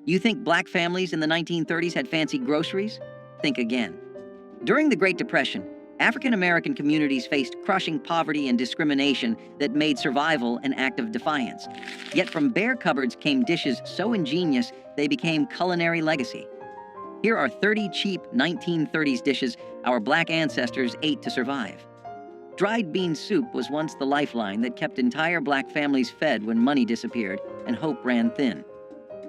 You think black families in the 1930s had fancy groceries? Think again. During the Great Depression, African American communities faced crushing poverty and discrimination that made survival an act of defiance. Yet from bare cupboards came dishes so ingenious they became culinary legacy. Here are 30 cheap 1930s dishes our black ancestors ate to survive. Dried bean soup was once the lifeline that kept entire black families fed when money disappeared and hope ran thin.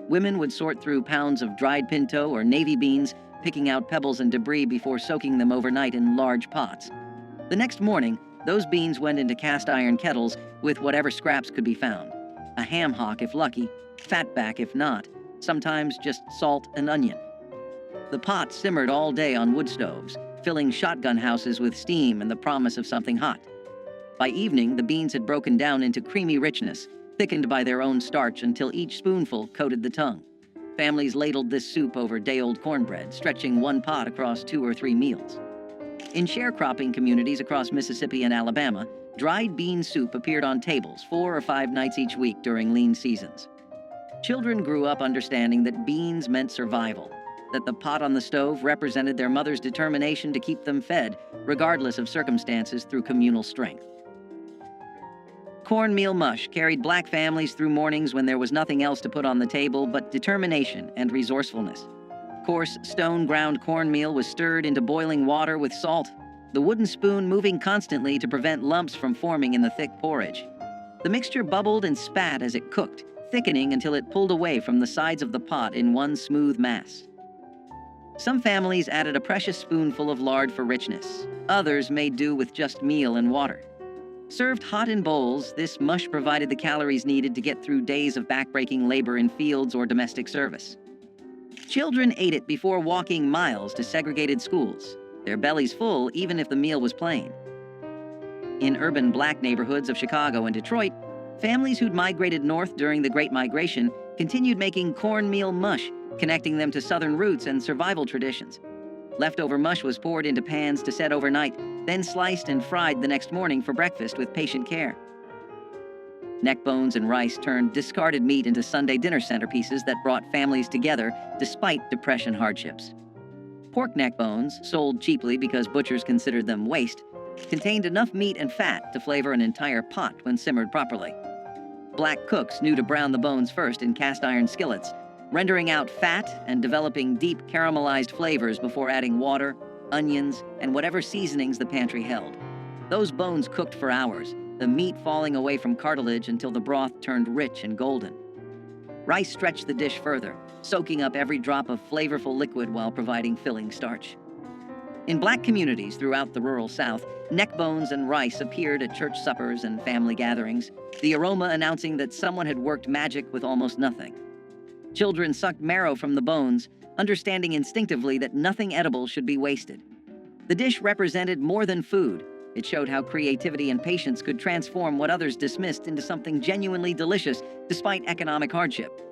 Women would sort through pounds of dried pinto or navy beans, picking out pebbles and debris before soaking them overnight in large pots. The next morning, those beans went into cast iron kettles with whatever scraps could be found. A ham hock if lucky, fatback if not, sometimes just salt and onion. The pot simmered all day on wood stoves, filling shotgun houses with steam and the promise of something hot. By evening, the beans had broken down into creamy richness, thickened by their own starch until each spoonful coated the tongue. Families ladled this soup over day-old cornbread, stretching one pot across 2 or 3 meals. In sharecropping communities across Mississippi and Alabama, dried bean soup appeared on tables 4 or 5 nights each week during lean seasons. Children grew up understanding that beans meant survival, that the pot on the stove represented their mother's determination to keep them fed, regardless of circumstances, through communal strength. Cornmeal mush carried black families through mornings when there was nothing else to put on the table but determination and resourcefulness. Coarse, stone-ground cornmeal was stirred into boiling water with salt, the wooden spoon moving constantly to prevent lumps from forming in the thick porridge. The mixture bubbled and spat as it cooked, thickening until it pulled away from the sides of the pot in one smooth mass. Some families added a precious spoonful of lard for richness. Others made do with just meal and water. Served hot in bowls, this mush provided the calories needed to get through days of backbreaking labor in fields or domestic service. Children ate it before walking miles to segregated schools, their bellies full even if the meal was plain. In urban black neighborhoods of Chicago and Detroit, families who'd migrated north during the Great Migration continued making cornmeal mush, connecting them to Southern roots and survival traditions. Leftover mush was poured into pans to set overnight, then sliced and fried the next morning for breakfast with patient care. Neck bones and rice turned discarded meat into Sunday dinner centerpieces that brought families together despite Depression hardships. Pork neck bones, sold cheaply because butchers considered them waste, contained enough meat and fat to flavor an entire pot when simmered properly. Black cooks knew to brown the bones first in cast iron skillets, rendering out fat and developing deep caramelized flavors before adding water, onions, and whatever seasonings the pantry held. Those bones cooked for hours, the meat falling away from cartilage until the broth turned rich and golden. Rice stretched the dish further, soaking up every drop of flavorful liquid while providing filling starch. In black communities throughout the rural South, neck bones and rice appeared at church suppers and family gatherings, the aroma announcing that someone had worked magic with almost nothing. Children sucked marrow from the bones, understanding instinctively that nothing edible should be wasted. The dish represented more than food. It showed how creativity and patience could transform what others dismissed into something genuinely delicious despite economic hardship.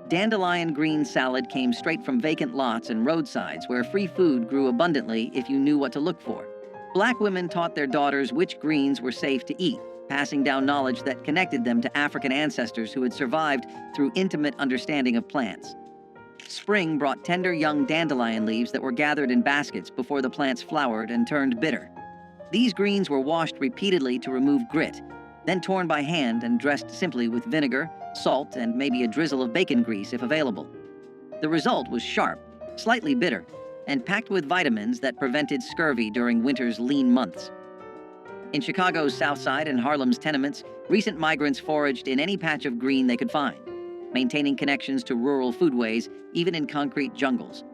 Dandelion green salad came straight from vacant lots and roadsides where free food grew abundantly if you knew what to look for. Black women taught their daughters which greens were safe to eat, passing down knowledge that connected them to African ancestors who had survived through intimate understanding of plants. Spring brought tender young dandelion leaves that were gathered in baskets before the plants flowered and turned bitter. These greens were washed repeatedly to remove grit, then torn by hand and dressed simply with vinegar, salt, and maybe a drizzle of bacon grease if available. The result was sharp, slightly bitter, and packed with vitamins that prevented scurvy during winter's lean months. In Chicago's South Side and Harlem's tenements, recent migrants foraged in any patch of green they could find, maintaining connections to rural foodways even in concrete jungles.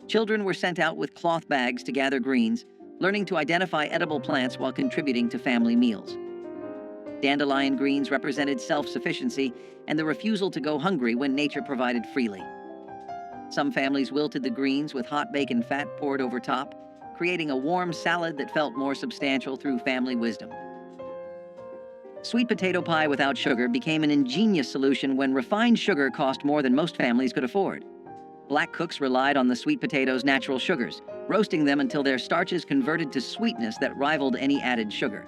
Children were sent out with cloth bags to gather greens, learning to identify edible plants while contributing to family meals. Dandelion greens represented self-sufficiency and the refusal to go hungry when nature provided freely. Some families wilted the greens with hot bacon fat poured over top, creating a warm salad that felt more substantial through family wisdom. Sweet potato pie without sugar became an ingenious solution when refined sugar cost more than most families could afford. Black cooks relied on the sweet potatoes' natural sugars, roasting them until their starches converted to sweetness that rivaled any added sugar.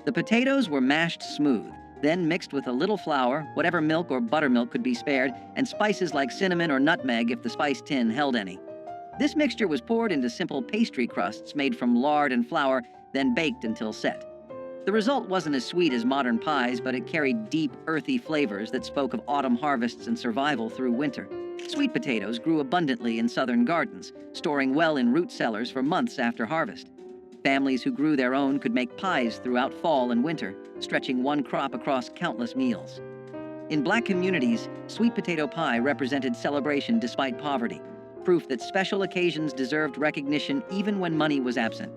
The potatoes were mashed smooth, then mixed with a little flour, whatever milk or buttermilk could be spared, and spices like cinnamon or nutmeg if the spice tin held any. This mixture was poured into simple pastry crusts made from lard and flour, then baked until set. The result wasn't as sweet as modern pies, but it carried deep, earthy flavors that spoke of autumn harvests and survival through winter. Sweet potatoes grew abundantly in southern gardens, storing well in root cellars for months after harvest. Families who grew their own could make pies throughout fall and winter, stretching one crop across countless meals. In Black communities, sweet potato pie represented celebration despite poverty, proof that special occasions deserved recognition even when money was absent.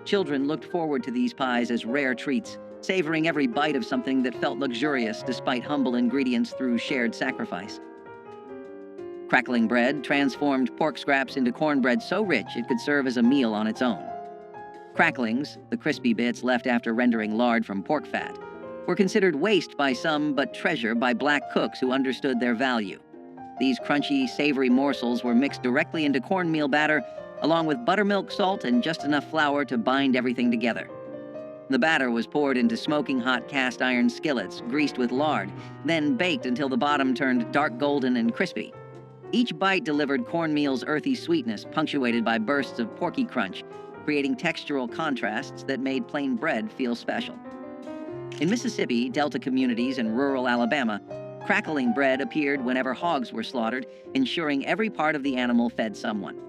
Children looked forward to these pies as rare treats, savoring every bite of something that felt luxurious despite humble ingredients through shared sacrifice. Crackling bread transformed pork scraps into cornbread so rich it could serve as a meal on its own. Cracklings, the crispy bits left after rendering lard from pork fat, were considered waste by some but treasure by Black cooks who understood their value. These crunchy, savory morsels were mixed directly into cornmeal batter, along with buttermilk, salt, and just enough flour to bind everything together. The batter was poured into smoking hot cast iron skillets, greased with lard, then baked until the bottom turned dark golden and crispy. Each bite delivered cornmeal's earthy sweetness, punctuated by bursts of porky crunch, creating textural contrasts that made plain bread feel special. In Mississippi, Delta communities, and rural Alabama, crackling bread appeared whenever hogs were slaughtered, ensuring every part of the animal fed someone.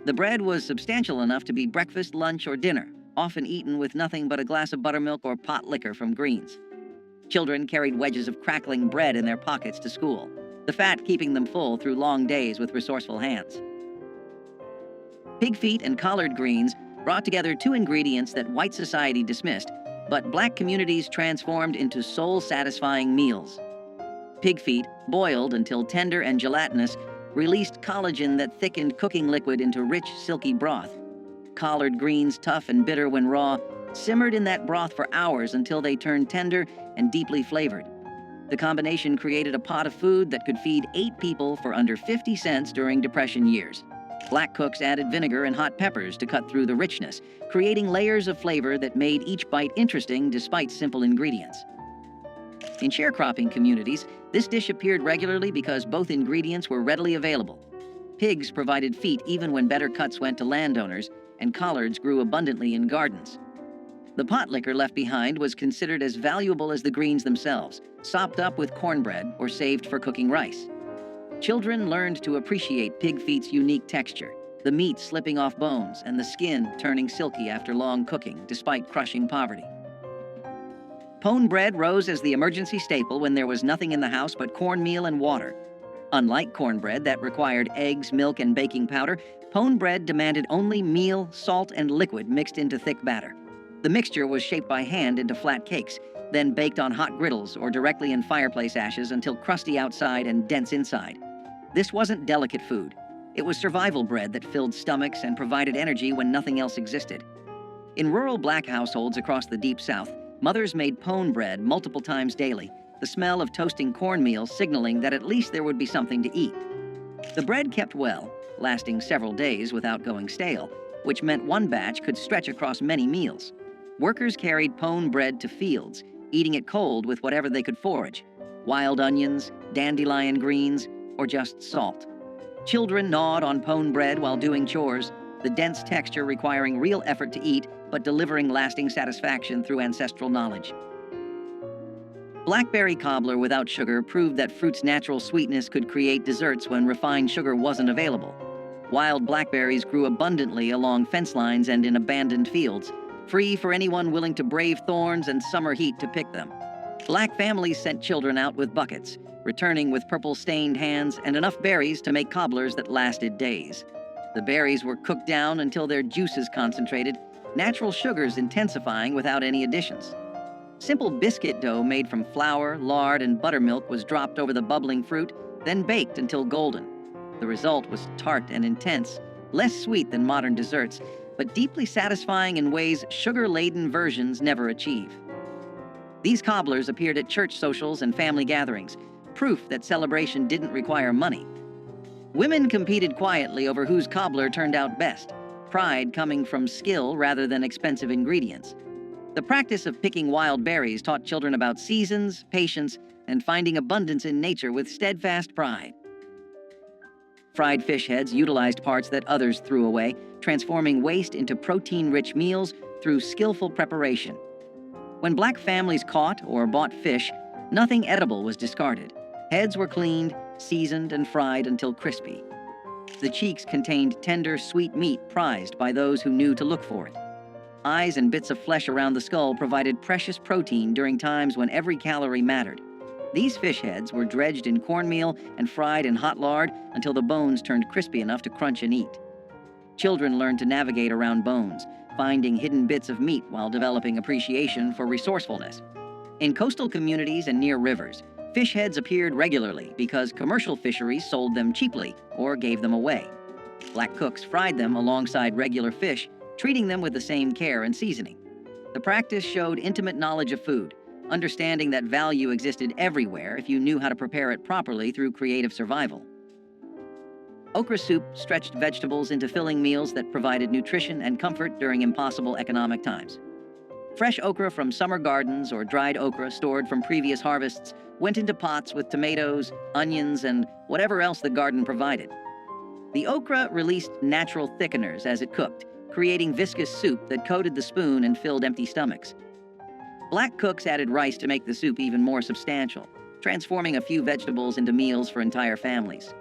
The bread was substantial enough to be breakfast, lunch, or dinner, often eaten with nothing but a glass of buttermilk or pot liquor from greens. Children carried wedges of crackling bread in their pockets to school, the fat keeping them full through long days with resourceful hands. Pig feet and collard greens brought together two ingredients that white society dismissed, but Black communities transformed into soul-satisfying meals. Pig feet, boiled until tender and gelatinous, released collagen that thickened cooking liquid into rich, silky broth. Collard greens, tough and bitter when raw, simmered in that broth for hours until they turned tender and deeply flavored. The combination created a pot of food that could feed 8 people for under 50 cents during Depression years. Black cooks added vinegar and hot peppers to cut through the richness, creating layers of flavor that made each bite interesting despite simple ingredients. In sharecropping communities, this dish appeared regularly because both ingredients were readily available. Pigs provided feet even when better cuts went to landowners, and collards grew abundantly in gardens. The pot liquor left behind was considered as valuable as the greens themselves, sopped up with cornbread or saved for cooking rice. Children learned to appreciate pig feet's unique texture, the meat slipping off bones and the skin turning silky after long cooking, despite crushing poverty. Pone bread rose as the emergency staple when there was nothing in the house but cornmeal and water. Unlike cornbread that required eggs, milk, and baking powder, pone bread demanded only meal, salt, and liquid mixed into thick batter. The mixture was shaped by hand into flat cakes, then baked on hot griddles or directly in fireplace ashes until crusty outside and dense inside. This wasn't delicate food. It was survival bread that filled stomachs and provided energy when nothing else existed. In rural Black households across the Deep South, mothers made pone bread multiple times daily, the smell of toasting cornmeal signaling that at least there would be something to eat. The bread kept well, lasting several days without going stale, which meant one batch could stretch across many meals. Workers carried pone bread to fields, eating it cold with whatever they could forage: wild onions, dandelion greens, or just salt. Children gnawed on pone bread while doing chores, the dense texture requiring real effort to eat, but delivering lasting satisfaction through ancestral knowledge. Blackberry cobbler without sugar proved that fruit's natural sweetness could create desserts when refined sugar wasn't available. Wild blackberries grew abundantly along fence lines and in abandoned fields, free for anyone willing to brave thorns and summer heat to pick them. Black families sent children out with buckets, returning with purple-stained hands and enough berries to make cobblers that lasted days. The berries were cooked down until their juices concentrated, natural sugars intensifying without any additions. Simple biscuit dough made from flour, lard, and buttermilk was dropped over the bubbling fruit, then baked until golden. The result was tart and intense, less sweet than modern desserts, but deeply satisfying in ways sugar-laden versions never achieve. These cobblers appeared at church socials and family gatherings, proof that celebration didn't require money. Women competed quietly over whose cobbler turned out best, pride coming from skill rather than expensive ingredients. The practice of picking wild berries taught children about seasons, patience, and finding abundance in nature with steadfast pride. Fried fish heads utilized parts that others threw away, transforming waste into protein-rich meals through skillful preparation. When black families caught or bought fish, nothing edible was discarded. Heads were cleaned, seasoned, and fried until crispy. The cheeks contained tender, sweet meat prized by those who knew to look for it. Eyes and bits of flesh around the skull provided precious protein during times when every calorie mattered. These fish heads were dredged in cornmeal and fried in hot lard until the bones turned crispy enough to crunch and eat. Children learned to navigate around bones, finding hidden bits of meat while developing appreciation for resourcefulness. In coastal communities and near rivers, fish heads appeared regularly because commercial fisheries sold them cheaply or gave them away. Black cooks fried them alongside regular fish, treating them with the same care and seasoning. The practice showed intimate knowledge of food, understanding that value existed everywhere if you knew how to prepare it properly through creative survival. Okra soup stretched vegetables into filling meals that provided nutrition and comfort during impossible economic times. Fresh okra from summer gardens or dried okra stored from previous harvests went into pots with tomatoes, onions, and whatever else the garden provided. The okra released natural thickeners as it cooked, creating viscous soup that coated the spoon and filled empty stomachs. Black cooks added rice to make the soup even more substantial, transforming a few vegetables into meals for entire families.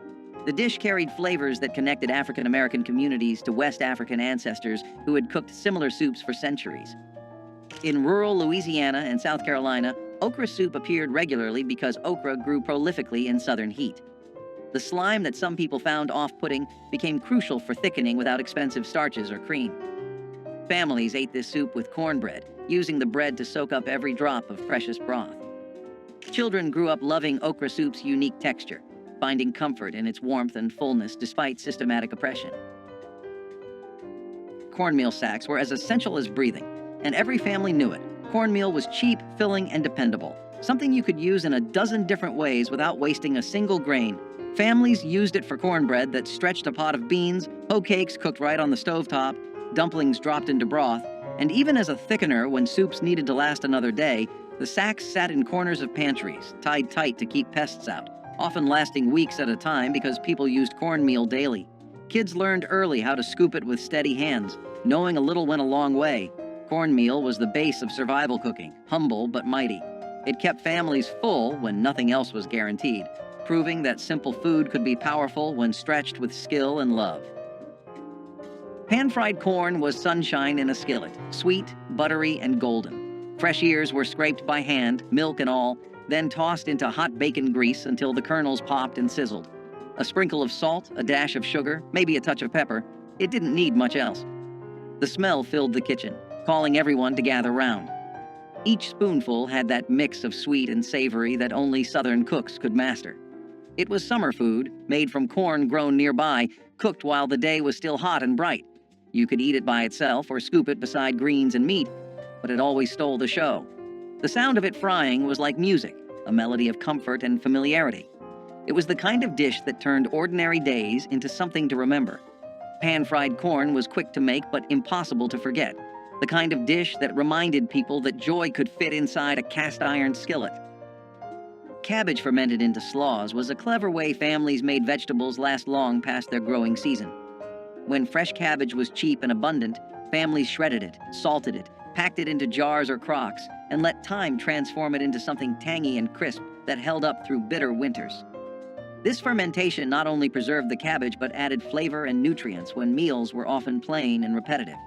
The dish carried flavors that connected African American communities to West African ancestors who had cooked similar soups for centuries. In rural Louisiana and South Carolina, okra soup appeared regularly because okra grew prolifically in southern heat. The slime that some people found off-putting became crucial for thickening without expensive starches or cream. Families ate this soup with cornbread, using the bread to soak up every drop of precious broth. Children grew up loving okra soup's unique texture, finding comfort in its warmth and fullness despite systematic oppression. Cornmeal sacks were as essential as breathing, and every family knew it. Cornmeal was cheap, filling, and dependable, something you could use in a dozen different ways without wasting a single grain. Families used it for cornbread that stretched a pot of beans, hoe cakes cooked right on the stovetop, dumplings dropped into broth, and even as a thickener when soups needed to last another day, the sacks sat in corners of pantries, tied tight to keep pests out, often lasting weeks at a time because people used cornmeal daily. Kids learned early how to scoop it with steady hands, knowing a little went a long way. Cornmeal was the base of survival cooking, humble but mighty. It kept families full when nothing else was guaranteed, proving that simple food could be powerful when stretched with skill and love. Pan-fried corn was sunshine in a skillet, sweet, buttery, and golden. Fresh ears were scraped by hand, milk and all, then tossed into hot bacon grease until the kernels popped and sizzled. A sprinkle of salt, a dash of sugar, maybe a touch of pepper. It didn't need much else. The smell filled the kitchen, calling everyone to gather round. Each spoonful had that mix of sweet and savory that only Southern cooks could master. It was summer food, made from corn grown nearby, cooked while the day was still hot and bright. You could eat it by itself or scoop it beside greens and meat, but it always stole the show. The sound of it frying was like music, a melody of comfort and familiarity. It was the kind of dish that turned ordinary days into something to remember. Pan-fried corn was quick to make but impossible to forget, the kind of dish that reminded people that joy could fit inside a cast-iron skillet. Cabbage fermented into slaws was a clever way families made vegetables last long past their growing season. When fresh cabbage was cheap and abundant, families shredded it, salted it, packed it into jars or crocks, and let time transform it into something tangy and crisp that held up through bitter winters. This fermentation not only preserved the cabbage but added flavor and nutrients when meals were often plain and repetitive.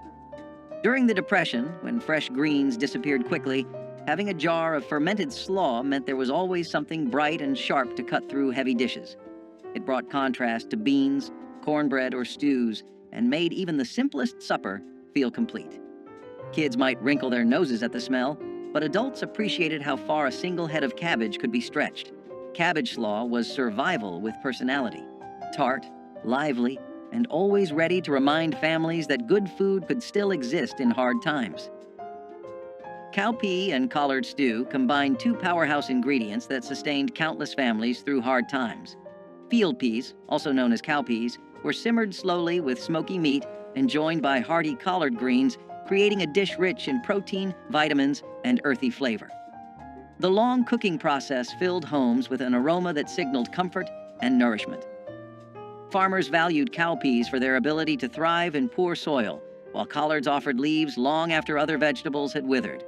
During the Depression, when fresh greens disappeared quickly, having a jar of fermented slaw meant there was always something bright and sharp to cut through heavy dishes. It brought contrast to beans, cornbread, or stews, and made even the simplest supper feel complete. Kids might wrinkle their noses at the smell, but adults appreciated how far a single head of cabbage could be stretched. Cabbage slaw was survival with personality, tart, lively, and always ready to remind families that good food could still exist in hard times. Cowpea and collard stew combined two powerhouse ingredients that sustained countless families through hard times. Field peas, also known as cowpeas, were simmered slowly with smoky meat and joined by hearty collard greens, creating a dish rich in protein, vitamins, and earthy flavor. The long cooking process filled homes with an aroma that signaled comfort and nourishment. Farmers valued cowpeas for their ability to thrive in poor soil, while collards offered leaves long after other vegetables had withered.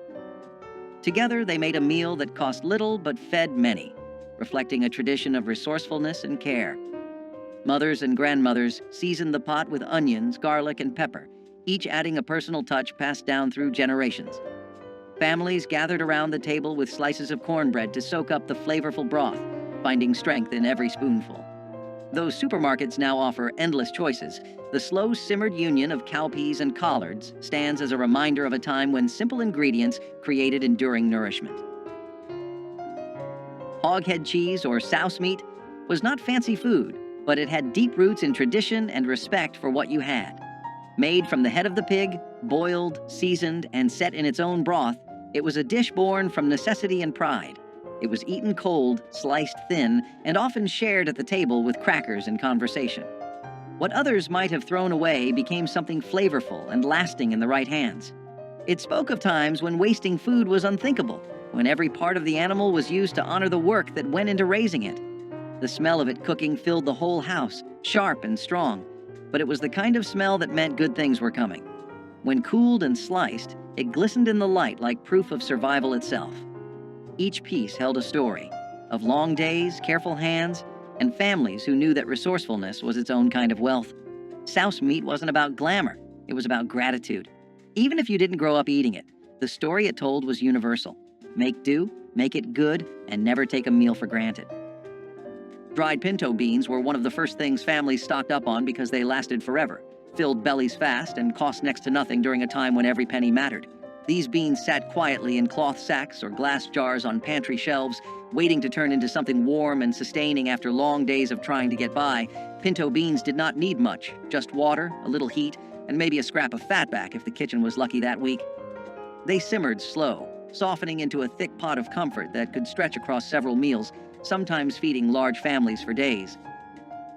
Together, they made a meal that cost little but fed many, reflecting a tradition of resourcefulness and care. Mothers and grandmothers seasoned the pot with onions, garlic, and pepper, each adding a personal touch passed down through generations. Families gathered around the table with slices of cornbread to soak up the flavorful broth, finding strength in every spoonful. Though supermarkets now offer endless choices, the slow-simmered union of cowpeas and collards stands as a reminder of a time when simple ingredients created enduring nourishment. Hoghead cheese, or souse meat, was not fancy food, but it had deep roots in tradition and respect for what you had. Made from the head of the pig, boiled, seasoned, and set in its own broth, it was a dish born from necessity and pride. It was eaten cold, sliced thin, and often shared at the table with crackers and conversation. What others might have thrown away became something flavorful and lasting in the right hands. It spoke of times when wasting food was unthinkable, when every part of the animal was used to honor the work that went into raising it. The smell of it cooking filled the whole house, sharp and strong, but it was the kind of smell that meant good things were coming. When cooled and sliced, it glistened in the light like proof of survival itself. Each piece held a story of long days, careful hands, and families who knew that resourcefulness was its own kind of wealth. Souse meat wasn't about glamour, it was about gratitude. Even if you didn't grow up eating it, the story it told was universal. Make do, make it good, and never take a meal for granted. Dried pinto beans were one of the first things families stocked up on because they lasted forever, filled bellies fast, and cost next to nothing during a time when every penny mattered. These beans sat quietly in cloth sacks or glass jars on pantry shelves, waiting to turn into something warm and sustaining after long days of trying to get by. Pinto beans did not need much, just water, a little heat, and maybe a scrap of fat back if the kitchen was lucky that week. They simmered slow, softening into a thick pot of comfort that could stretch across several meals, sometimes feeding large families for days.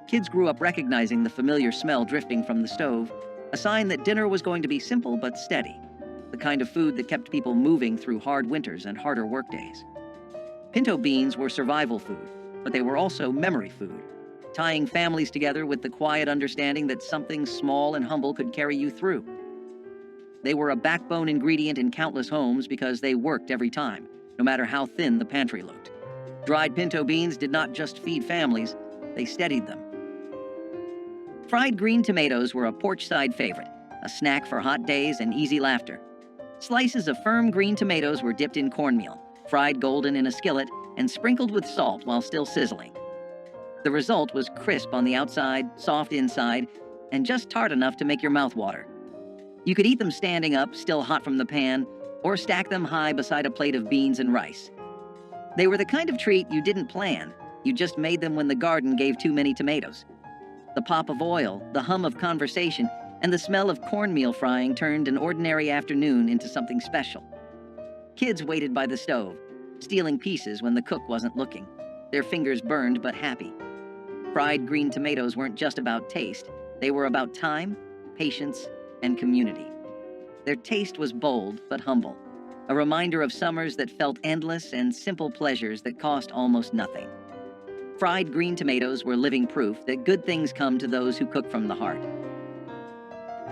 Kids grew up recognizing the familiar smell drifting from the stove, a sign that dinner was going to be simple but steady, the kind of food that kept people moving through hard winters and harder workdays. Pinto beans were survival food, but they were also memory food, tying families together with the quiet understanding that something small and humble could carry you through. They were a backbone ingredient in countless homes because they worked every time, no matter how thin the pantry looked. Dried pinto beans did not just feed families, they steadied them. Fried green tomatoes were a porch-side favorite, a snack for hot days and easy laughter. Slices of firm green tomatoes were dipped in cornmeal, fried golden in a skillet, and sprinkled with salt while still sizzling. The result was crisp on the outside, soft inside, and just tart enough to make your mouth water. You could eat them standing up, still hot from the pan, or stack them high beside a plate of beans and rice. They were the kind of treat you didn't plan. You just made them when the garden gave too many tomatoes. The pop of oil, the hum of conversation, and the smell of cornmeal frying turned an ordinary afternoon into something special. Kids waited by the stove, stealing pieces when the cook wasn't looking, their fingers burned but happy. Fried green tomatoes weren't just about taste, they were about time, patience, and community. Their taste was bold but humble, a reminder of summers that felt endless and simple pleasures that cost almost nothing. Fried green tomatoes were living proof that good things come to those who cook from the heart.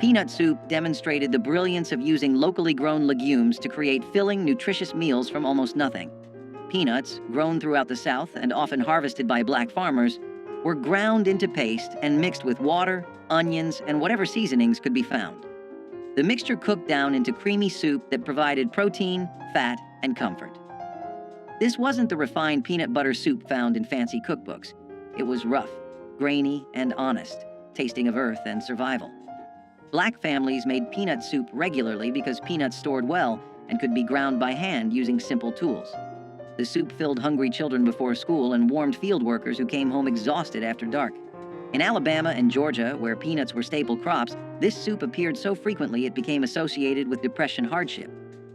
Peanut soup demonstrated the brilliance of using locally grown legumes to create filling, nutritious meals from almost nothing. Peanuts, grown throughout the South and often harvested by black farmers, were ground into paste and mixed with water, onions, and whatever seasonings could be found. The mixture cooked down into creamy soup that provided protein, fat, and comfort. This wasn't the refined peanut butter soup found in fancy cookbooks. It was rough, grainy, and honest, tasting of earth and survival. Black families made peanut soup regularly because peanuts stored well and could be ground by hand using simple tools. The soup filled hungry children before school and warmed field workers who came home exhausted after dark. In Alabama and Georgia, where peanuts were staple crops, this soup appeared so frequently it became associated with depression hardship.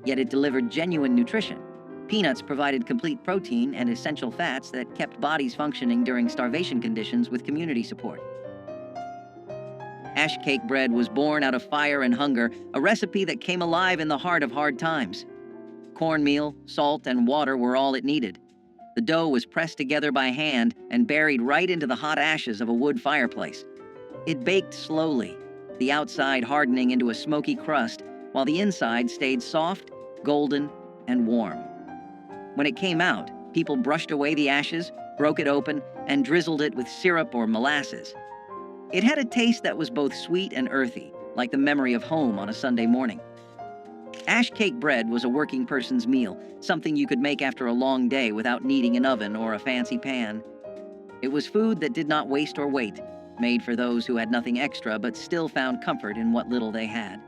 Yet it delivered genuine nutrition. Peanuts provided complete protein and essential fats that kept bodies functioning during starvation conditions with community support. Ash cake bread was born out of fire and hunger, a recipe that came alive in the heart of hard times. Cornmeal, salt, and water were all it needed. The dough was pressed together by hand and buried right into the hot ashes of a wood fireplace. It baked slowly, the outside hardening into a smoky crust, while the inside stayed soft, golden, and warm. When it came out, people brushed away the ashes, broke it open, and drizzled it with syrup or molasses. It had a taste that was both sweet and earthy, like the memory of home on a Sunday morning. Ash cake bread was a working person's meal, something you could make after a long day without needing an oven or a fancy pan. It was food that did not waste or wait, made for those who had nothing extra but still found comfort in what little they had.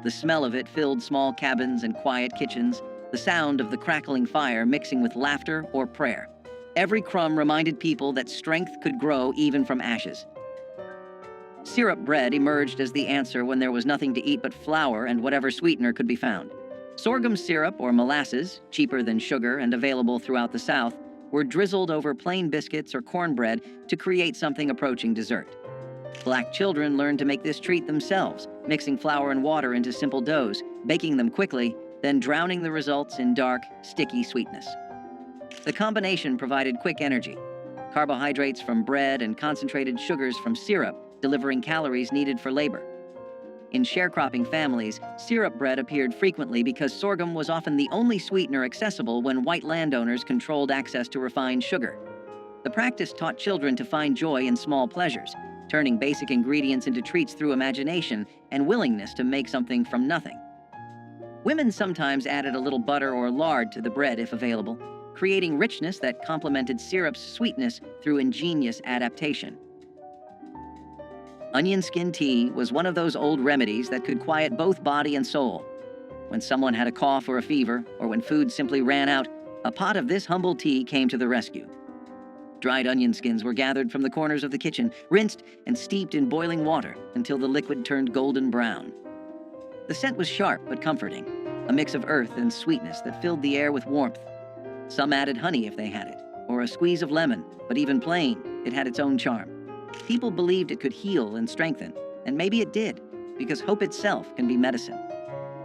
The smell of it filled small cabins and quiet kitchens, the sound of the crackling fire mixing with laughter or prayer. Every crumb reminded people that strength could grow even from ashes. Syrup bread emerged as the answer when there was nothing to eat but flour and whatever sweetener could be found. Sorghum syrup or molasses, cheaper than sugar and available throughout the South, were drizzled over plain biscuits or cornbread to create something approaching dessert. Black children learned to make this treat themselves, mixing flour and water into simple doughs, baking them quickly, then drowning the results in dark, sticky sweetness. The combination provided quick energy. Carbohydrates from bread and concentrated sugars from syrup, delivering calories needed for labor. In sharecropping families, syrup bread appeared frequently because sorghum was often the only sweetener accessible when white landowners controlled access to refined sugar. The practice taught children to find joy in small pleasures, turning basic ingredients into treats through imagination and willingness to make something from nothing. Women sometimes added a little butter or lard to the bread if available, creating richness that complemented syrup's sweetness through ingenious adaptation. Onion skin tea was one of those old remedies that could quiet both body and soul. When someone had a cough or a fever, or when food simply ran out, a pot of this humble tea came to the rescue. Dried onion skins were gathered from the corners of the kitchen, rinsed and steeped in boiling water until the liquid turned golden brown. The scent was sharp but comforting, a mix of earth and sweetness that filled the air with warmth. Some added honey if they had it, or a squeeze of lemon, but even plain, it had its own charm. People believed it could heal and strengthen, and maybe it did, because hope itself can be medicine.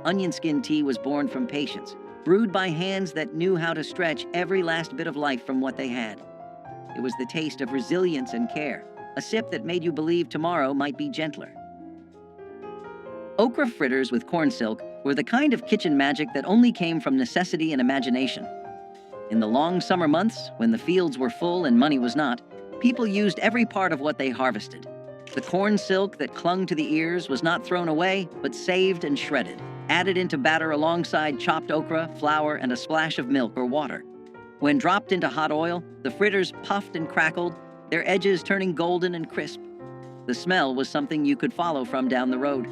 Onion skin tea was born from patience, brewed by hands that knew how to stretch every last bit of life from what they had. It was the taste of resilience and care, a sip that made you believe tomorrow might be gentler. Okra fritters with corn silk were the kind of kitchen magic that only came from necessity and imagination. In the long summer months, when the fields were full and money was not, people used every part of what they harvested. The corn silk that clung to the ears was not thrown away, but saved and shredded, added into batter alongside chopped okra, flour, and a splash of milk or water. When dropped into hot oil, the fritters puffed and crackled, their edges turning golden and crisp. The smell was something you could follow from down the road.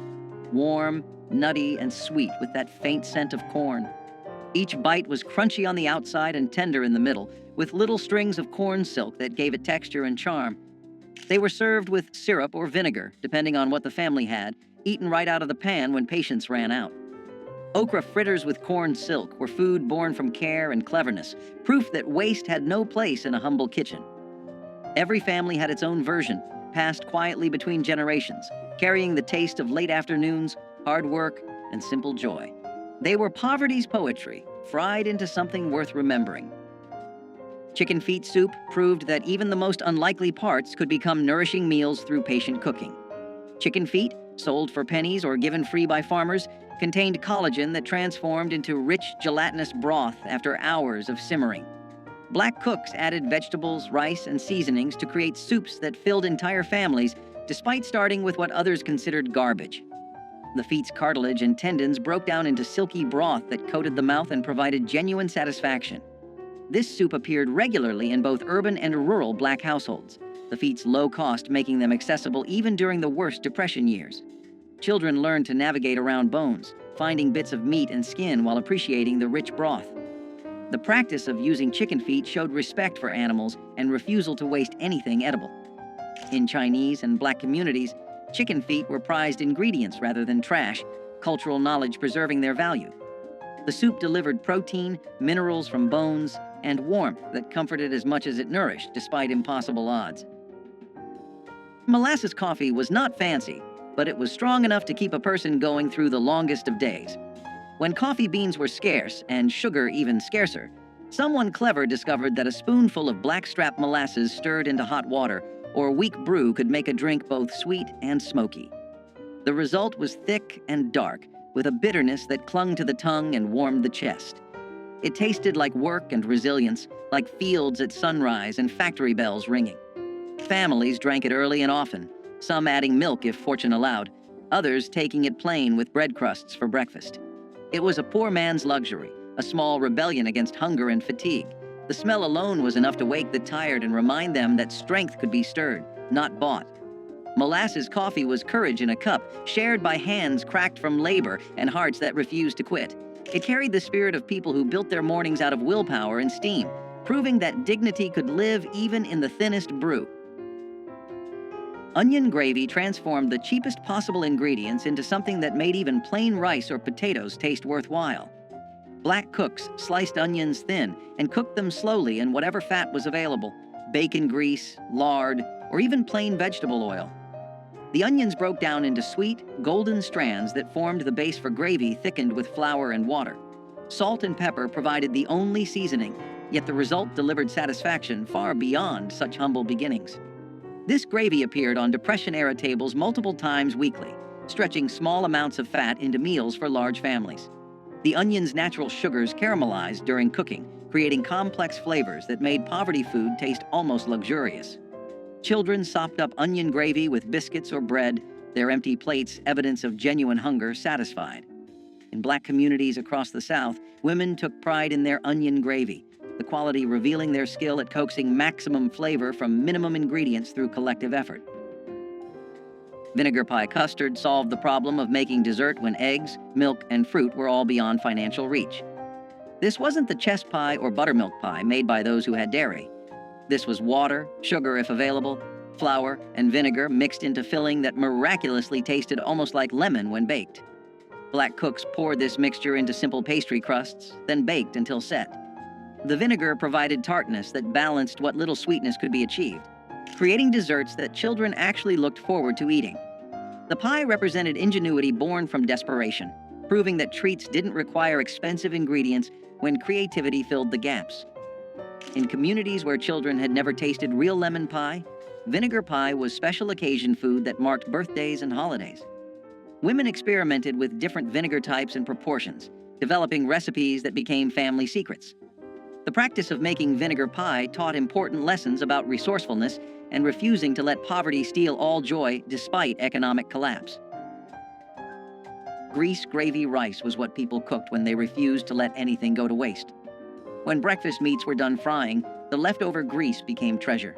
Warm, nutty, and sweet with that faint scent of corn. Each bite was crunchy on the outside and tender in the middle, with little strings of corn silk that gave it texture and charm. They were served with syrup or vinegar, depending on what the family had, eaten right out of the pan when patience ran out. Okra fritters with corn silk were food born from care and cleverness, proof that waste had no place in a humble kitchen. Every family had its own version, passed quietly between generations, carrying the taste of late afternoons, hard work, and simple joy. They were poverty's poetry, fried into something worth remembering. Chicken feet soup proved that even the most unlikely parts could become nourishing meals through patient cooking. Chicken feet, sold for pennies or given free by farmers, contained collagen that transformed into rich, gelatinous broth after hours of simmering. Black cooks added vegetables, rice, and seasonings to create soups that filled entire families, despite starting with what others considered garbage. The feet's cartilage and tendons broke down into silky broth that coated the mouth and provided genuine satisfaction. This soup appeared regularly in both urban and rural Black households, the feet's low cost making them accessible even during the worst Depression years. Children learned to navigate around bones, finding bits of meat and skin while appreciating the rich broth. The practice of using chicken feet showed respect for animals and refusal to waste anything edible. In Chinese and Black communities, chicken feet were prized ingredients rather than trash, cultural knowledge preserving their value. The soup delivered protein, minerals from bones, and warmth that comforted as much as it nourished despite impossible odds. Molasses coffee was not fancy, but it was strong enough to keep a person going through the longest of days. When coffee beans were scarce, and sugar even scarcer, someone clever discovered that a spoonful of blackstrap molasses stirred into hot water or weak brew could make a drink both sweet and smoky. The result was thick and dark, with a bitterness that clung to the tongue and warmed the chest. It tasted like work and resilience, like fields at sunrise and factory bells ringing. Families drank it early and often, some adding milk if fortune allowed, others taking it plain with bread crusts for breakfast. It was a poor man's luxury, a small rebellion against hunger and fatigue. The smell alone was enough to wake the tired and remind them that strength could be stirred, not bought. Molasses coffee was courage in a cup, shared by hands cracked from labor and hearts that refused to quit. It carried the spirit of people who built their mornings out of willpower and steam, proving that dignity could live even in the thinnest brew. Onion gravy transformed the cheapest possible ingredients into something that made even plain rice or potatoes taste worthwhile. Black cooks sliced onions thin and cooked them slowly in whatever fat was available: bacon grease, lard, or even plain vegetable oil. The onions broke down into sweet, golden strands that formed the base for gravy thickened with flour and water. Salt and pepper provided the only seasoning, yet the result delivered satisfaction far beyond such humble beginnings. This gravy appeared on Depression-era tables multiple times weekly, stretching small amounts of fat into meals for large families. The onion's natural sugars caramelized during cooking, creating complex flavors that made poverty food taste almost luxurious. Children sopped up onion gravy with biscuits or bread, their empty plates evidence of genuine hunger satisfied. In Black communities across the South, women took pride in their onion gravy, the quality revealing their skill at coaxing maximum flavor from minimum ingredients through collective effort. Vinegar pie custard solved the problem of making dessert when eggs, milk, and fruit were all beyond financial reach. This wasn't the chess pie or buttermilk pie made by those who had dairy. This was water, sugar if available, flour, and vinegar mixed into filling that miraculously tasted almost like lemon when baked. Black cooks poured this mixture into simple pastry crusts, then baked until set. The vinegar provided tartness that balanced what little sweetness could be achieved, creating desserts that children actually looked forward to eating. The pie represented ingenuity born from desperation, proving that treats didn't require expensive ingredients when creativity filled the gaps. In communities where children had never tasted real lemon pie, vinegar pie was special occasion food that marked birthdays and holidays. Women experimented with different vinegar types and proportions, developing recipes that became family secrets. The practice of making vinegar pie taught important lessons about resourcefulness and refusing to let poverty steal all joy despite economic collapse. Grease gravy rice was what people cooked when they refused to let anything go to waste. When breakfast meats were done frying, the leftover grease became treasure.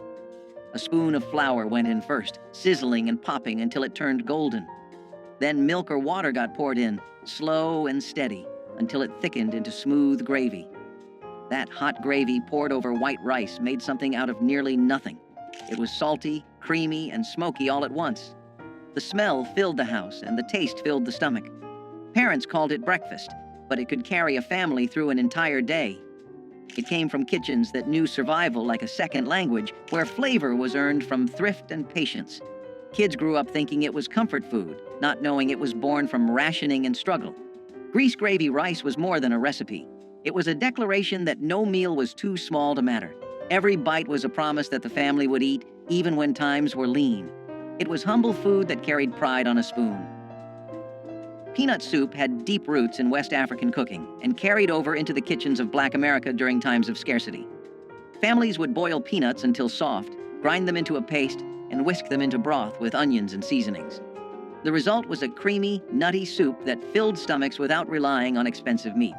A spoon of flour went in first, sizzling and popping until it turned golden. Then milk or water got poured in, slow and steady, until it thickened into smooth gravy. That hot gravy poured over white rice made something out of nearly nothing. It was salty, creamy, and smoky all at once. The smell filled the house, and the taste filled the stomach. Parents called it breakfast, but it could carry a family through an entire day. It came from kitchens that knew survival like a second language, where flavor was earned from thrift and patience. Kids grew up thinking it was comfort food, not knowing it was born from rationing and struggle. Grease gravy rice was more than a recipe. It was a declaration that no meal was too small to matter. Every bite was a promise that the family would eat, even when times were lean. It was humble food that carried pride on a spoon. Peanut soup had deep roots in West African cooking and carried over into the kitchens of Black America during times of scarcity. Families would boil peanuts until soft, grind them into a paste, and whisk them into broth with onions and seasonings. The result was a creamy, nutty soup that filled stomachs without relying on expensive meat.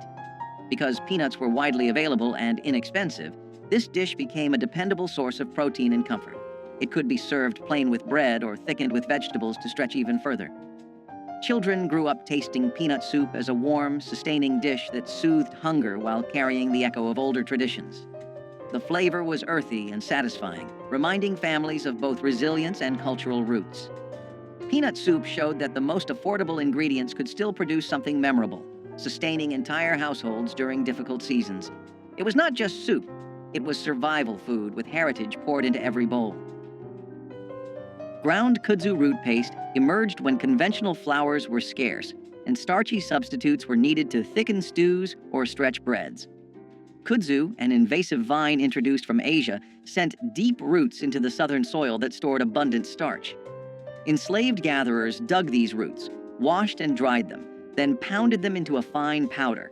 Because peanuts were widely available and inexpensive, this dish became a dependable source of protein and comfort. It could be served plain with bread or thickened with vegetables to stretch even further. Children grew up tasting peanut soup as a warm, sustaining dish that soothed hunger while carrying the echo of older traditions. The flavor was earthy and satisfying, reminding families of both resilience and cultural roots. Peanut soup showed that the most affordable ingredients could still produce something memorable, sustaining entire households during difficult seasons. It was not just soup, it was survival food with heritage poured into every bowl. Ground kudzu root paste emerged when conventional flours were scarce, and starchy substitutes were needed to thicken stews or stretch breads. Kudzu, an invasive vine introduced from Asia, sent deep roots into the southern soil that stored abundant starch. Enslaved gatherers dug these roots, washed and dried them, then pounded them into a fine powder.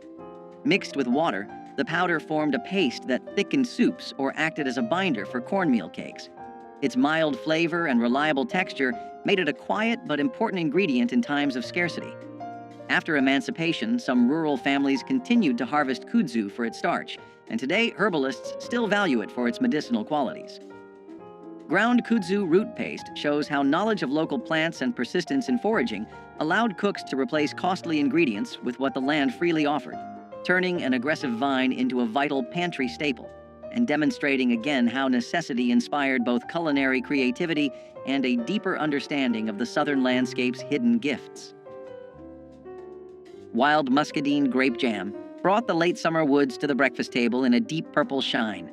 Mixed with water, the powder formed a paste that thickened soups or acted as a binder for cornmeal cakes. Its mild flavor and reliable texture made it a quiet but important ingredient in times of scarcity. After emancipation, some rural families continued to harvest kudzu for its starch, and today herbalists still value it for its medicinal qualities. Ground kudzu root paste shows how knowledge of local plants and persistence in foraging allowed cooks to replace costly ingredients with what the land freely offered, turning an aggressive vine into a vital pantry staple, and demonstrating again how necessity inspired both culinary creativity and a deeper understanding of the southern landscape's hidden gifts. Wild muscadine grape jam brought the late summer woods to the breakfast table in a deep purple shine.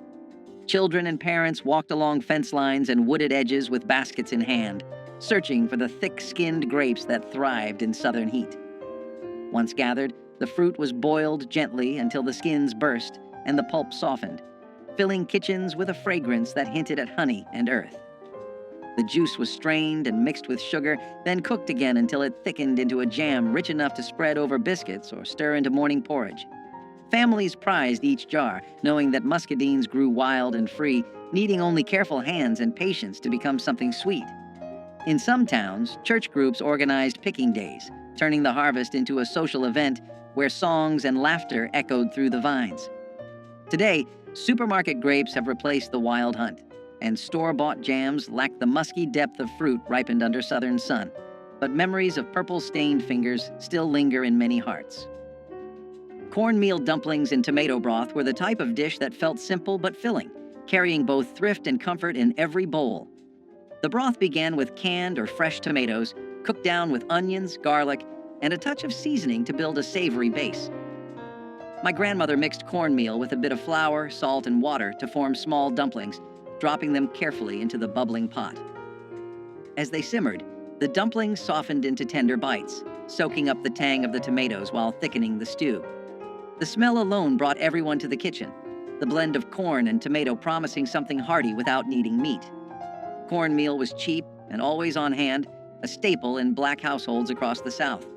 Children and parents walked along fence lines and wooded edges with baskets in hand, searching for the thick-skinned grapes that thrived in southern heat. Once gathered, the fruit was boiled gently until the skins burst and the pulp softened, filling kitchens with a fragrance that hinted at honey and earth. The juice was strained and mixed with sugar, then cooked again until it thickened into a jam rich enough to spread over biscuits or stir into morning porridge. Families prized each jar, knowing that muscadines grew wild and free, needing only careful hands and patience to become something sweet. In some towns, church groups organized picking days, turning the harvest into a social event where songs and laughter echoed through the vines. Today, supermarket grapes have replaced the wild hunt, and store-bought jams lack the musky depth of fruit ripened under southern sun. But memories of purple-stained fingers still linger in many hearts. Cornmeal dumplings in tomato broth were the type of dish that felt simple but filling, carrying both thrift and comfort in every bowl. The broth began with canned or fresh tomatoes, cooked down with onions, garlic, and a touch of seasoning to build a savory base. My grandmother mixed cornmeal with a bit of flour, salt, and water to form small dumplings, dropping them carefully into the bubbling pot. As they simmered, the dumplings softened into tender bites, soaking up the tang of the tomatoes while thickening the stew. The smell alone brought everyone to the kitchen, the blend of corn and tomato promising something hearty without needing meat. Cornmeal was cheap and always on hand, a staple in black households across the South.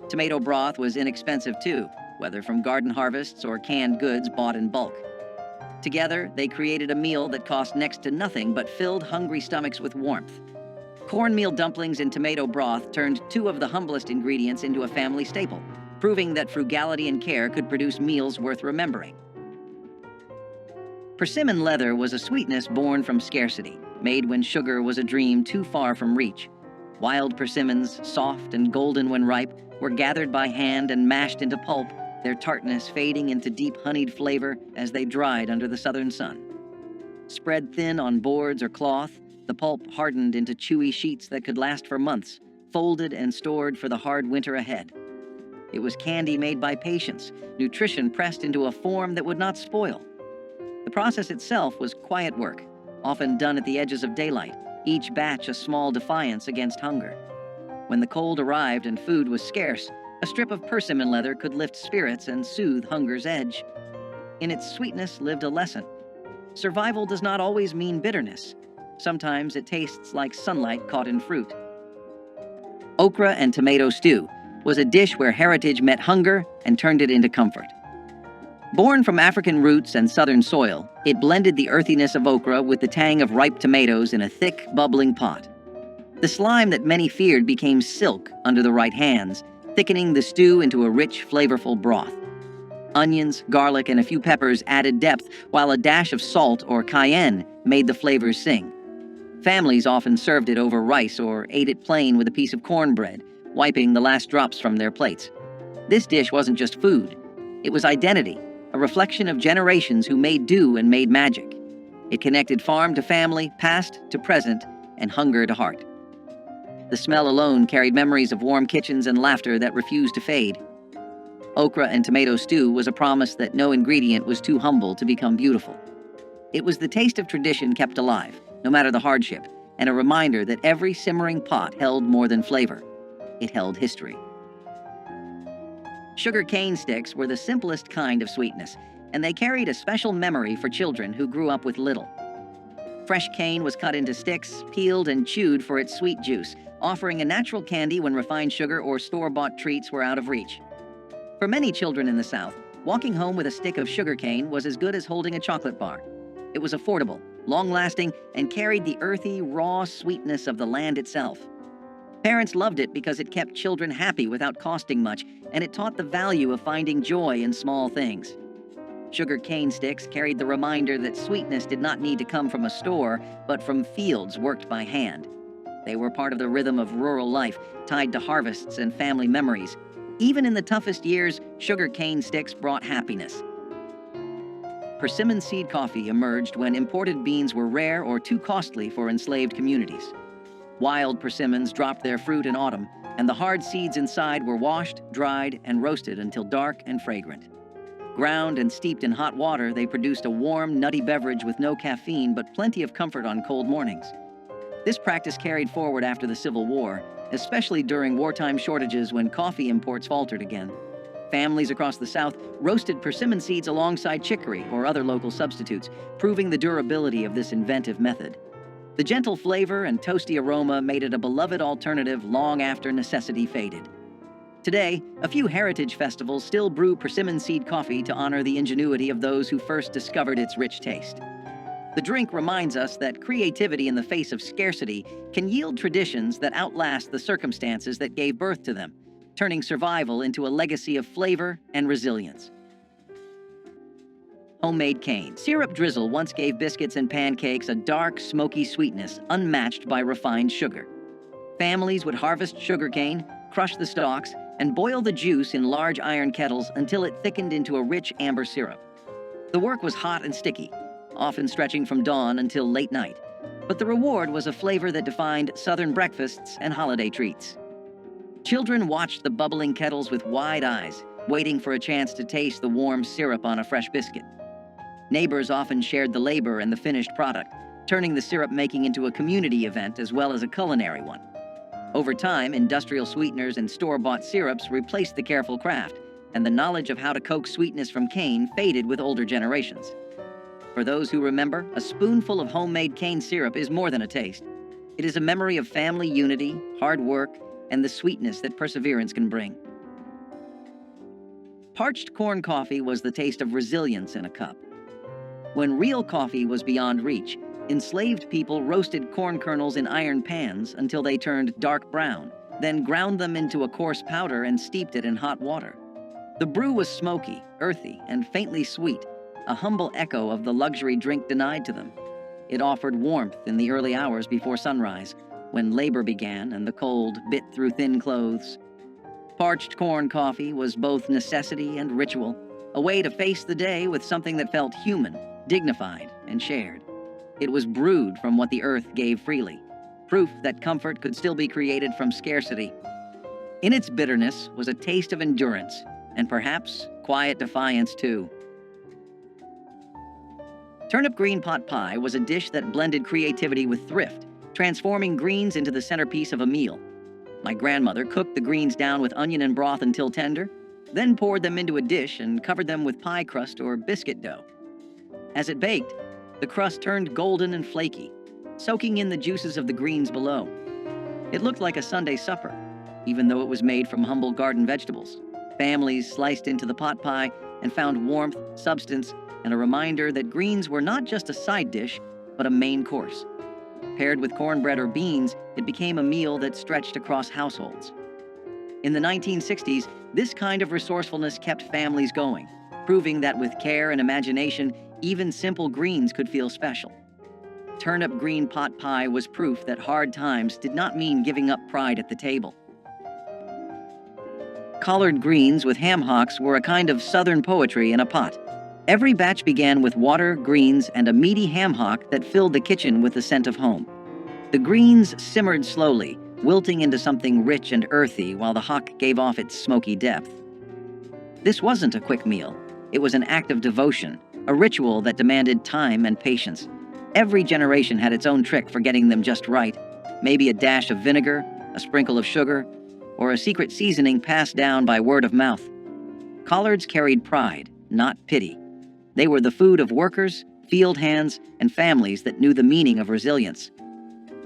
Tomato broth was inexpensive too, whether from garden harvests or canned goods bought in bulk. Together, they created a meal that cost next to nothing but filled hungry stomachs with warmth. Cornmeal dumplings in tomato broth turned two of the humblest ingredients into a family staple, proving that frugality and care could produce meals worth remembering. Persimmon leather was a sweetness born from scarcity, made when sugar was a dream too far from reach. Wild persimmons, soft and golden when ripe, were gathered by hand and mashed into pulp, their tartness fading into deep honeyed flavor as they dried under the southern sun. Spread thin on boards or cloth, the pulp hardened into chewy sheets that could last for months, folded and stored for the hard winter ahead. It was candy made by patience, nutrition pressed into a form that would not spoil. The process itself was quiet work, often done at the edges of daylight, each batch a small defiance against hunger. When the cold arrived and food was scarce, a strip of persimmon leather could lift spirits and soothe hunger's edge. In its sweetness lived a lesson. Survival does not always mean bitterness. Sometimes it tastes like sunlight caught in fruit. Okra and tomato stew was a dish where heritage met hunger and turned it into comfort. Born from African roots and southern soil, it blended the earthiness of okra with the tang of ripe tomatoes in a thick, bubbling pot. The slime that many feared became silk under the right hands, thickening the stew into a rich, flavorful broth. Onions, garlic, and a few peppers added depth, while a dash of salt or cayenne made the flavors sing. Families often served it over rice or ate it plain with a piece of cornbread, wiping the last drops from their plates. This dish wasn't just food. It was identity, a reflection of generations who made do and made magic. It connected farm to family, past to present, and hunger to heart. The smell alone carried memories of warm kitchens and laughter that refused to fade. Okra and tomato stew was a promise that no ingredient was too humble to become beautiful. It was the taste of tradition kept alive, no matter the hardship, and a reminder that every simmering pot held more than flavor. It held history. Sugar cane sticks were the simplest kind of sweetness, and they carried a special memory for children who grew up with little. Fresh cane was cut into sticks, peeled and chewed for its sweet juice, offering a natural candy when refined sugar or store-bought treats were out of reach. For many children in the South, walking home with a stick of sugar cane was as good as holding a chocolate bar. It was affordable, long-lasting, and carried the earthy, raw sweetness of the land itself. Parents loved it because it kept children happy without costing much, and it taught the value of finding joy in small things. Sugar cane sticks carried the reminder that sweetness did not need to come from a store, but from fields worked by hand. They were part of the rhythm of rural life, tied to harvests and family memories. Even in the toughest years, sugar cane sticks brought happiness. Persimmon seed coffee emerged when imported beans were rare or too costly for enslaved communities. Wild persimmons dropped their fruit in autumn, and the hard seeds inside were washed, dried, and roasted until dark and fragrant. Ground and steeped in hot water, they produced a warm, nutty beverage with no caffeine but plenty of comfort on cold mornings. This practice carried forward after the Civil War, especially during wartime shortages when coffee imports faltered again. Families across the South roasted persimmon seeds alongside chicory or other local substitutes, proving the durability of this inventive method. The gentle flavor and toasty aroma made it a beloved alternative long after necessity faded. Today, a few heritage festivals still brew persimmon seed coffee to honor the ingenuity of those who first discovered its rich taste. The drink reminds us that creativity in the face of scarcity can yield traditions that outlast the circumstances that gave birth to them, turning survival into a legacy of flavor and resilience. Homemade cane. Syrup drizzle once gave biscuits and pancakes a dark, smoky sweetness unmatched by refined sugar. Families would harvest sugarcane, crush the stalks, and boil the juice in large iron kettles until it thickened into a rich amber syrup. The work was hot and sticky, often stretching from dawn until late night, but the reward was a flavor that defined Southern breakfasts and holiday treats. Children watched the bubbling kettles with wide eyes, waiting for a chance to taste the warm syrup on a fresh biscuit. Neighbors often shared the labor and the finished product, turning the syrup-making into a community event as well as a culinary one. Over time, industrial sweeteners and store-bought syrups replaced the careful craft, and the knowledge of how to coax sweetness from cane faded with older generations. For those who remember, a spoonful of homemade cane syrup is more than a taste. It is a memory of family unity, hard work, and the sweetness that perseverance can bring. Parched corn coffee was the taste of resilience in a cup. When real coffee was beyond reach, enslaved people roasted corn kernels in iron pans until they turned dark brown, then ground them into a coarse powder and steeped it in hot water. The brew was smoky, earthy, and faintly sweet, a humble echo of the luxury drink denied to them. It offered warmth in the early hours before sunrise, when labor began and the cold bit through thin clothes. Parched corn coffee was both necessity and ritual, a way to face the day with something that felt human, dignified, and shared. It was brewed from what the earth gave freely, proof that comfort could still be created from scarcity. In its bitterness was a taste of endurance, and perhaps quiet defiance too. Turnip green pot pie was a dish that blended creativity with thrift, transforming greens into the centerpiece of a meal. My grandmother cooked the greens down with onion and broth until tender, then poured them into a dish and covered them with pie crust or biscuit dough. As it baked, the crust turned golden and flaky, soaking in the juices of the greens below. It looked like a Sunday supper, even though it was made from humble garden vegetables. Families sliced into the pot pie and found warmth, substance, and a reminder that greens were not just a side dish, but a main course. Paired with cornbread or beans, it became a meal that stretched across households. In the 1960s, this kind of resourcefulness kept families going, proving that with care and imagination, even simple greens could feel special. Turnip green pot pie was proof that hard times did not mean giving up pride at the table. Collard greens with ham hocks were a kind of southern poetry in a pot. Every batch began with water, greens, and a meaty ham hock that filled the kitchen with the scent of home. The greens simmered slowly, wilting into something rich and earthy while the hock gave off its smoky depth. This wasn't a quick meal. It was an act of devotion, a ritual that demanded time and patience. Every generation had its own trick for getting them just right. Maybe a dash of vinegar, a sprinkle of sugar, or a secret seasoning passed down by word of mouth. Collards carried pride, not pity. They were the food of workers, field hands, and families that knew the meaning of resilience.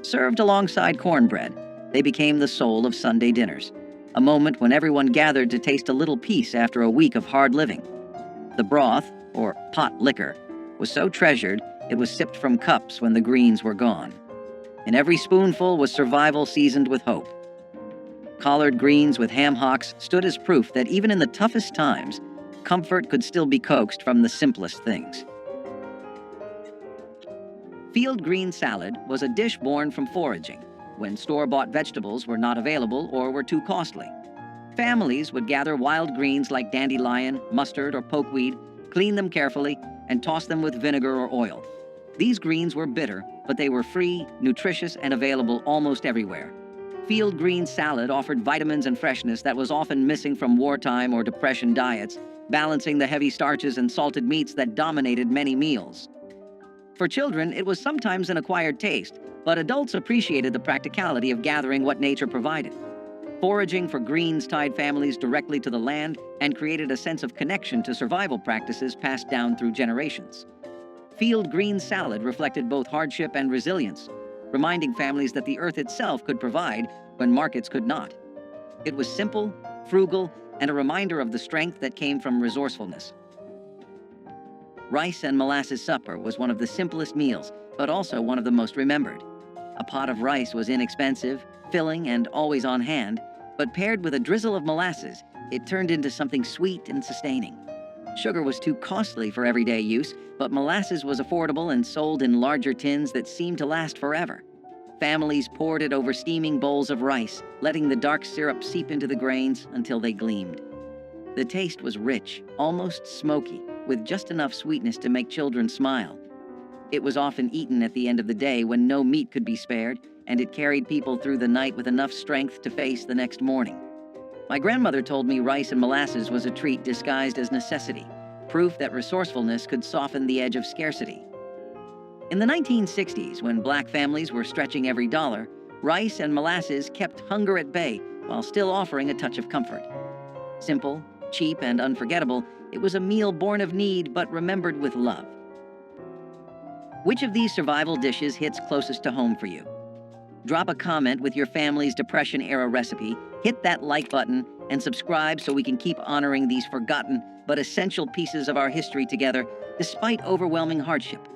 Served alongside cornbread, they became the soul of Sunday dinners, a moment when everyone gathered to taste a little peace after a week of hard living. The broth, or pot liquor, was so treasured it was sipped from cups when the greens were gone. In every spoonful was survival seasoned with hope. Collard greens with ham hocks stood as proof that even in the toughest times, comfort could still be coaxed from the simplest things. Field green salad was a dish born from foraging, when store-bought vegetables were not available or were too costly. Families would gather wild greens like dandelion, mustard, or pokeweed, clean them carefully, and toss them with vinegar or oil. These greens were bitter, but they were free, nutritious, and available almost everywhere. Field green salad offered vitamins and freshness that was often missing from wartime or depression diets, balancing the heavy starches and salted meats that dominated many meals. For children, it was sometimes an acquired taste, but adults appreciated the practicality of gathering what nature provided. Foraging for greens tied families directly to the land and created a sense of connection to survival practices passed down through generations. Field green salad reflected both hardship and resilience, reminding families that the earth itself could provide when markets could not. It was simple, frugal, and a reminder of the strength that came from resourcefulness. Rice and molasses supper was one of the simplest meals, but also one of the most remembered. A pot of rice was inexpensive, filling, and always on hand, but paired with a drizzle of molasses, it turned into something sweet and sustaining. Sugar was too costly for everyday use, but molasses was affordable and sold in larger tins that seemed to last forever. Families poured it over steaming bowls of rice, letting the dark syrup seep into the grains until they gleamed. The taste was rich, almost smoky, with just enough sweetness to make children smile. It was often eaten at the end of the day when no meat could be spared, and it carried people through the night with enough strength to face the next morning. My grandmother told me rice and molasses was a treat disguised as necessity, proof that resourcefulness could soften the edge of scarcity. In the 1960s, when black families were stretching every dollar, rice and molasses kept hunger at bay while still offering a touch of comfort. Simple, cheap, and unforgettable, it was a meal born of need but remembered with love. Which of these survival dishes hits closest to home for you? Drop a comment with your family's Depression-era recipe, hit that like button, and subscribe so we can keep honoring these forgotten but essential pieces of our history together despite overwhelming hardship.